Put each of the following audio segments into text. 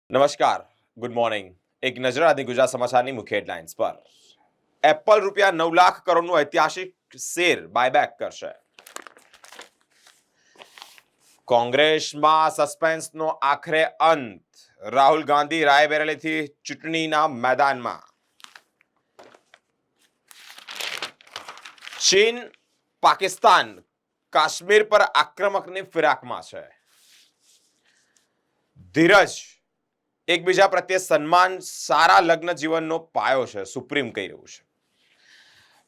નમસ્કાર, good morning. એક નજર આજની ગુજરાત સમાચારની મુખ્ય હેડલાઇન્સ પર. એપલ ₹9 લાખ કરોડનું ઐતિહાસિક શેર બાયબેક કરશે. કોંગ્રેસમાં સસ્પેન્સનો આખરે અંત. રાહુલ ગાંધી રાયબરેલીથી ચૂંટણીના મેદાનમાં. ચીન પાકિસ્તાન કાશ્મીર પર આક્રમકની ફિરાકમાં છે. ધીરજ, એકબીજા પ્રત્યે સન્માન સારા લગ્ન જીવનનો પાયો છે, સુપ્રીમ કહી રહ્યું છે.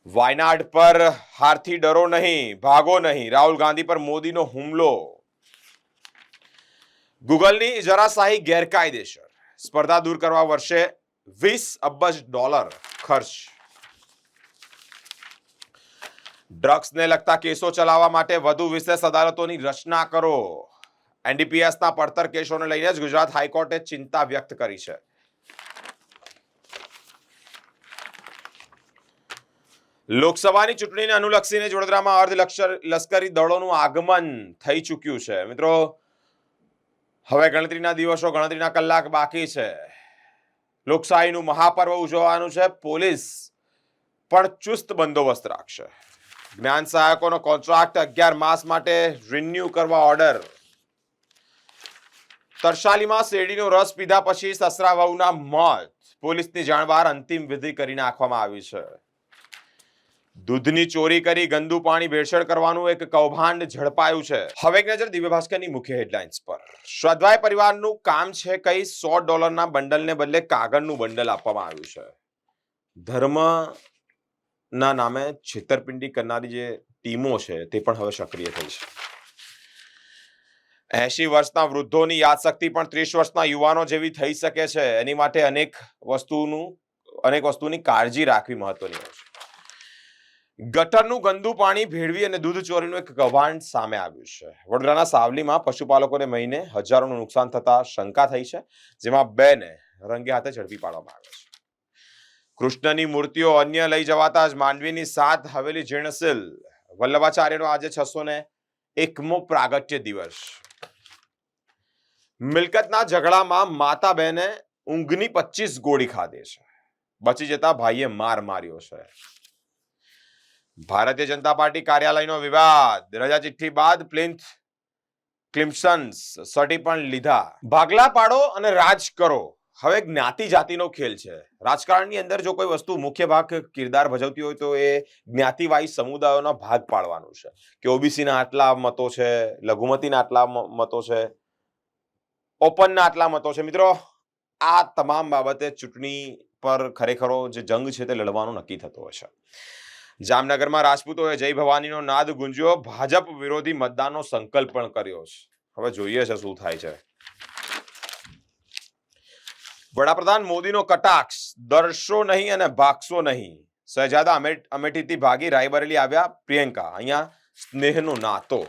વાયનાડ પર હારથી ડરો નહીં, ભાગો નહીં, રાહુલ ગાંધી પર મોદીનો હુમલો. ગૂગલની જરાશાહી ગેરકાયદેસર, સ્પર્ધા દૂર કરવા વર્ષે $20 અબજ ખર્ચ. ડ્રગ્સને લગતા કેસો ચલાવવા માટે વધુ વિશેષ અદાલતોની રચના કરો. એનડીપીએસના પડતર કેસોને લઈને જ ગુજરાત હાઈકોર્ટે ચિંતા વ્યક્ત કરી છે. લોકસભાની ચૂંટણીને અનુલક્ષીને વડોદરામાં અર્ધલશ્કરી દળોનું આગમન થઈ ચૂક્યું છે. મિત્રો, હવે ગણતરીના દિવસો, ગણતરીના કલાક બાકી છે. લોકશાહીનું મહાપર્વ ઉજવવાનું છે. પોલીસ પણ ચુસ્ત બંદોબસ્ત રાખશે. જ્ઞાન સહાયકોનો કોન્ટ્રાક્ટ 11 માસ માટે રિન્યુ કરવા ઓર્ડર. તરસાલીમાં શેરડીનો રસ પીધા પછી સસરા વહુના મોત. પોલીસની જાણ બહાર અંતિમ વિધિ કરી નાખવામાં આવી છે. દૂધની ચોરી કરી ગંદુ પાણી ભેળસેળ કરવાનું એક કૌભાંડ ઝડપાયું છે. હવે એક નજર દિવ્ય ભાસ્કરની મુખ્ય હેડલાઇન્સ પર. સ્વાધ્યાય પરિવારનું કામ છે કઈ $100 બંડલને બદલે કાગળનું બંડલ આપવામાં આવ્યું છે. ધર્મના નામે છેતરપિંડી કરનારી જે ટીમો છે તે પણ હવે સક્રિય થઈ છે. 80 વર્ષના વૃદ્ધોની યાદશક્તિ પણ 30 વર્ષના યુવાનો જેવી થઈ શકે છે. એની માટે અનેક વસ્તુની કાળજી રાખવી મહત્વની હોય છે. ગટરનું ગંદુ પાણી ભેળવી અને દૂધ ચોરીનું એક કૌભાંડ સામે આવ્યું છે. વડોદરાના સાવલીમાં પશુપાલકોને મહિને હજારોનું નુકસાન થતા શંકા થઈ છે, જેમાં 2 ને રંગે હાથે ઝડપી પાડવામાં આવ્યા છે. કૃષ્ણની મૂર્તિઓ અન્ય લઈ જવાતા જ માંડવીની 7 હવેલી જીર્ણશીલ. વલ્લભાચાર્યનો આજે 601મો પ્રાગટ્ય દિવસ. મિલકતના ઝઘડામાં માતા બહેને ઊંઘની 25 ગોળી ખાધી છે. બચી જતા ભાઈએ માર માર્યો છે. ભારતીય જનતા પાર્ટી કાર્યાલયનો વિવાદ. રજા ચિઠ્ઠી બાદ પ્લિન્થ ક્લિમ્સન્સ સટી પણ લીધા. ભાગલા પાડો અને રાજ કરો. હવે જ્ઞાતિ જાતિનો ખેલ છે. રાજકારણની અંદર જો કોઈ વસ્તુ મુખ્ય ભાગ કિરદાર ભજવતી હોય તો એ જ્ઞાતિવાહી સમુદાયોનો ભાગ પાડવાનું છે કે ઓબીસીના આટલા મતો છે, લઘુમતીના આટલા મતો છે, ઓપનના આટલા મતો છે. મિત્રો, આ તમામ બાબતે ચૂંટણી પર ખરેખર જે જંગ છે તે લડવાનું નક્કી થતો હોય છે. જામનગરમાં રાજપૂતોએ જય ભવાનીનો નાદ ગુંજ્યો. ભાજપ વિરોધી મતદાનનો સંકલ્પ પણ કર્યો છે. હવે જોઈએ છે શું થાય છે. વડાપ્રધાન મોદીનો કટાક્ષ. ડરશો નહીં અને ભાગશો નહીં. શહેજાદા અમેઠીથી ભાગી રાયબરેલી આવ્યા પ્રિયંકા. અહીંયા સ્નેહનો નાતો.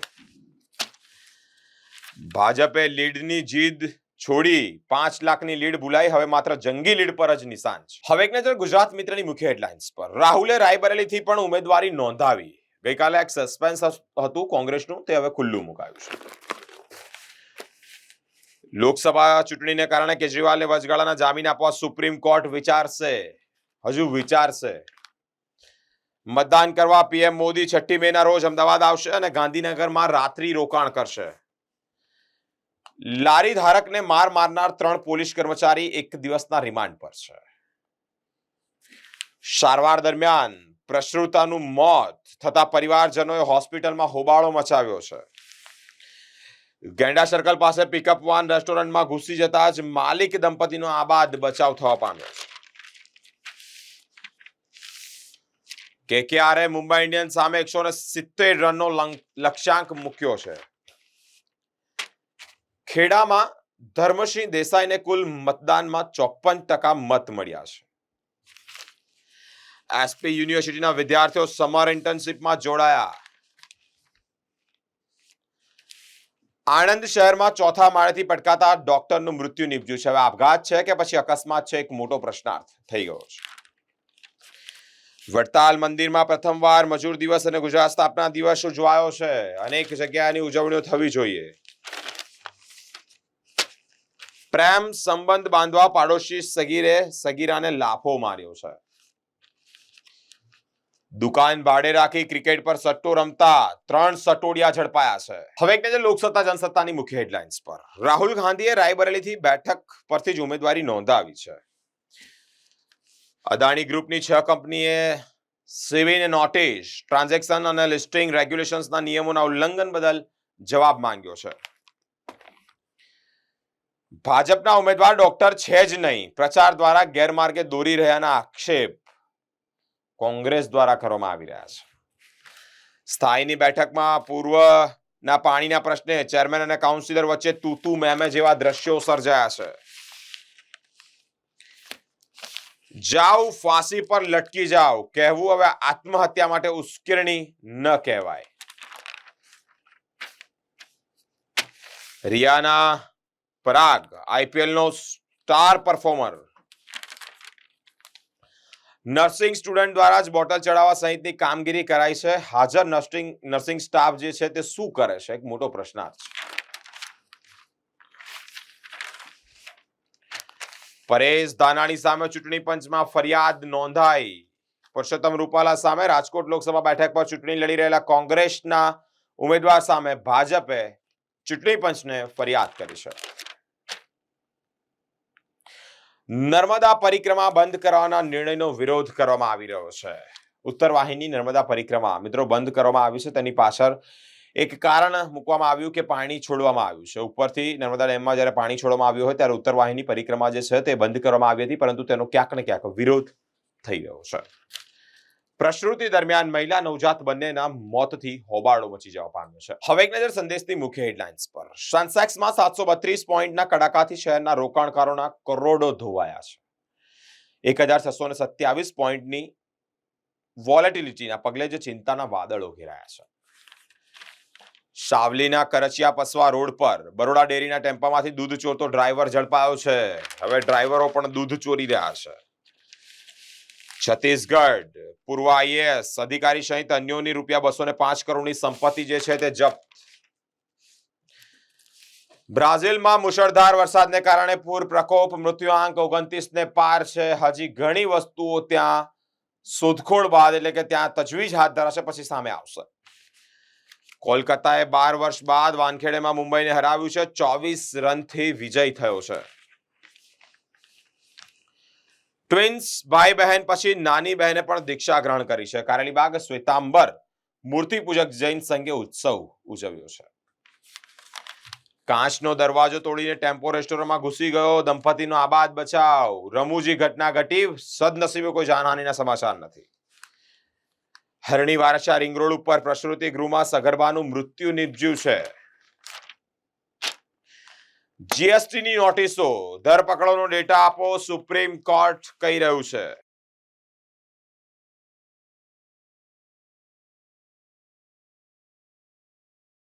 ભાજપે લીડની જીદ છોડી 5 લાખની લીડ ભૂલાઈ. હવે માત્ર જંગી લીડ પર જ નિશાન છે. હવે એક નજર ગુજરાત મિત્રની મુખ્ય હેડલાઇન્સ પર. રાહુલે રાયબરેલીથી પણ ઉમેદવારી નોંધાવી. ગઈકાલે એક સસ્પેન્સ હતું કોંગ્રેસનું, તે હવે ખુલ્લું મુકાયું છે. લોકસભા ચૂંટણીને કારણે કેજરીવાલને વચગાળાના જામીન આપવા સુપ્રીમ કોર્ટ વિચારશે. હજુ વિચારશે. મતદાન કરવા પીએમ મોદી 6 મેના રોજ અમદાવાદ આવશે અને ગાંધીનગરમાં રાત્રિ રોકાણ કરશે. લારી ધારકને માર મારનાર 3 પોલીસ કર્મચારી 1 દિવસના રિમાન્ડ પર છે. સારવાર દરમિયાન પ્રસૂતાનું મોત થતા પરિવારજનોએ હોસ્પિટલમાં હોબાળો મચાવ્યો છે. ગેંડા સર્કલ પાસે પિકઅપ વાન રેસ્ટોરન્ટમાં ઘૂસી જતા જ માલિક દંપતીનો આબાદ બચાવ થવા પામ્યો છે. કેકેઆરે મુંબઈ ઇન્ડિયન્સ સામે 170 રનનો લક્ષ્યાંક મૂક્યો છે. ખેડામાં ધર્મસિંહ દેસાઈને કુલ મતદાનમાં 54% મત મળ્યા છે. એસપી યુનિવર્સિટીના વિદ્યાર્થીઓ સમર ઇન્ટર્નશીપમાં જોડાયા. આણંદ શહેરમાં 4થા માળેથી પટકાતા ડોક્ટરનું મૃત્યુ નીપજ્યું છે. હવે આપઘાત છે કે પછી અકસ્માત છે, એક મોટો પ્રશ્નાર્થ થઈ ગયો છે. વડતાલ મંદિરમાં પ્રથમવાર મજૂર દિવસ અને ગુજરાત સ્થાપના દિવસ ઉજવાયો છે. અનેક જગ્યાની ઉજવણીઓ થવી જોઈએ. પ્રેમ સંબંધ બાંધવા પાડોશી સગીરે સગીરાને લાફો માર્યો છે. દુકાન ભાડે રાખી ક્રિકેટ પર સટ્ટો રમતા 3 સટોડિયા ઝડપાયા છે. હવે એક નજર લોકસત્તા જનસત્તાની મુખ્ય હેડલાઇન્સ પર. રાહુલ ગાંધીએ રાયબરેલીથી બેઠક પરથી જ ઉમેદવારી નોંધાવી છે. અદાણી ગ્રુપની 6 કંપનીએ સીવીને નોટિસ, ટ્રાન્ઝેક્શન અને લિસ્ટિંગ રેગ્યુલેશન્સના નિયમોના ઉલ્લંઘન બદલ જવાબ માંગ્યો છે. ભાજપના ઉમેદવાર ડોક્ટર છે જ નહીં, પ્રચાર દ્વારા ગેરમાર્ગે દોરી રહ્યાના આક્ષેપ કોંગ્રેસ દ્વારા કરવામાં આવી રહ્યા છે. સ્થાયીની બેઠકમાં પૂર્વના પાણીના પ્રશ્ને ચેરમેન અને કાઉન્સિલર વચ્ચે તૂતુ મેમે જેવા દ્રશ્યો સર્જાયા છે. જાઓ ફાંસી પર લટકી જાઓ કહેવું હવે આત્મહત્યા માટે ઉશ્કેરણી ન કહેવાય. રિયાના પરાગ આઈપીએલનો સ્ટાર પરફોર્મર. નર્સિંગ સ્ટુડન્ટ દ્વારા જ બોટલ ચડાવવા સહિતની કામગીરી કરાઈ છે. હાજર નર્સિંગ સ્ટાફ જે છે તે શું કરે છે, એક મોટો પ્રશ્નાર્થ છે. પરેશ ધાનાણી સામે ચૂંટણી પંચમાં ફરિયાદ નોંધાઈ. પરસોત્તમ રૂપાલા સામે રાજકોટ લોકસભા બેઠક પર ચૂંટણી લડી રહેલા કોંગ્રેસના ઉમેદવાર સામે ભાજપે ચૂંટણી પંચને ફરિયાદ કરી છે. નર્મદા પરિક્રમા બંધ કરવાના નિર્ણયનો વિરોધ કરવામાં આવી રહ્યો છે. ઉત્તર વાહિની નર્મદા પરિક્રમા મિત્રો બંધ કરવામાં આવી છે. તેની પાછળ એક કારણ મૂકવામાં આવ્યું કે પાણી છોડવામાં આવ્યું છે. ઉપરથી નર્મદા ડેમમાં જ્યારે પાણી છોડવામાં આવ્યું હોય ત્યારે ઉત્તર વાહિની પરિક્રમા જે છે તે બંધ કરવામાં આવી હતી, પરંતુ તેનો ક્યાંક ને ક્યાંક વિરોધ થઈ રહ્યો છે. પ્રસૂતિ દરમિયાન મહિલા નવજાત બંનેના મોતથી હોબાળો મચી જવા પામ્યો છે. હવે એક નજર સંદેશની મુખ્ય હેડલાઇન્સ પર. સેન્સેક્સમાં 732 પોઈન્ટના કડાકાથી શહેરના રોકાણકારોના કરોડો ધોવાયા છે. 1627 પોઈન્ટની વોલેટિલિટીના પગલે જે ચિંતાના વાદળો ઘેરાયા છે. સાવલીના કરચિયા પસવા રોડ પર બરોડા ડેરીના ટેમ્પામાંથી દૂધ ચોરતો ડ્રાઈવર ઝડપાયો છે. હવે ડ્રાઈવરો પણ દૂધ ચોરી રહ્યા છે. છત્તીસગઢ પૂર્વ આઈએએસ અધિકારી સહિત અન્યોની ₹205 કરોડની સંપત્તિ જે છે તે જપ્ત. બ્રાઝિલમાં મુશળધાર વરસાદને કારણે પૂર પ્રકોપ, મૃત્યુઆંક 29 ને પાર છે. હજી ઘણી વસ્તુઓ ત્યાં શોધખોળ બાદ એટલે કે ત્યાં તજવીજ હાથ ધરાશે પછી સામે આવશે. કોલકાતાએ 12 વર્ષ બાદ વાનખેડેમાં મુંબઈને હરાવ્યું છે. 24 રનથી વિજય થયો છે. ટ્વિન્સ ભાઈ બહેન પછી નાની બહેને પણ દીક્ષા ગ્રહણ કરી છે. કારેલીબાગ શ્વેતાંબર મૂર્તિ પૂજક જૈન સંઘે ઉત્સવ ઉજવ્યો છે. કાચનો દરવાજો તોડીને ટેમ્પો રેસ્ટોરન્ટમાં ઘૂસી ગયો દંપતીનો આબાદ બચાવ. રમૂજી ઘટના ઘટી, સદનસીબે કોઈ જાનહાનિના સમાચાર નથી. હરણી વારસા રિંગ રોડ ઉપર પ્રસૂતિ ગૃહમાં સગર્ભાનું મૃત્યુ નિપજ્યું છે. જીએસટીની નોટિસો, ધરપકડોનો ડેટા આપો સુપ્રીમ કોર્ટ કહી રહ્યું છે.